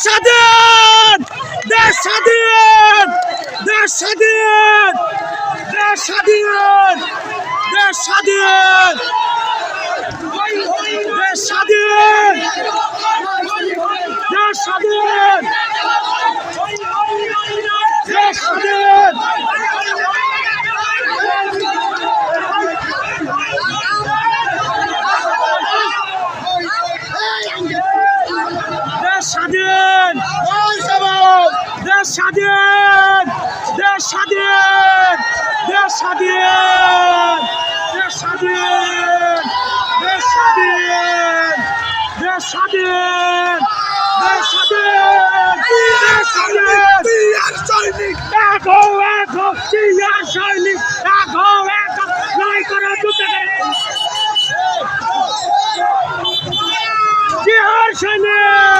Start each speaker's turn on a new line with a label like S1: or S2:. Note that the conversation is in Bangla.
S1: স্বাধীন, দেশ স্বাধীন, দেশ স্বাধীন, দেশ স্বাধীন, দেশ স্বাধীন, দেশ স্বাধীন, দেশ স্বাধীন, দেশ স্বাধীন। স্বাধীন, দেশ স্বাধীন, দেশ স্বাধীন, দেশ স্বাধীন, দেশ স্বাধীন, দেশ স্বাধীন, দেশ স্বাধীন, দেশ স্বাধীন, দেশ স্বাধীন। দেখো দেখো কি সৈনিক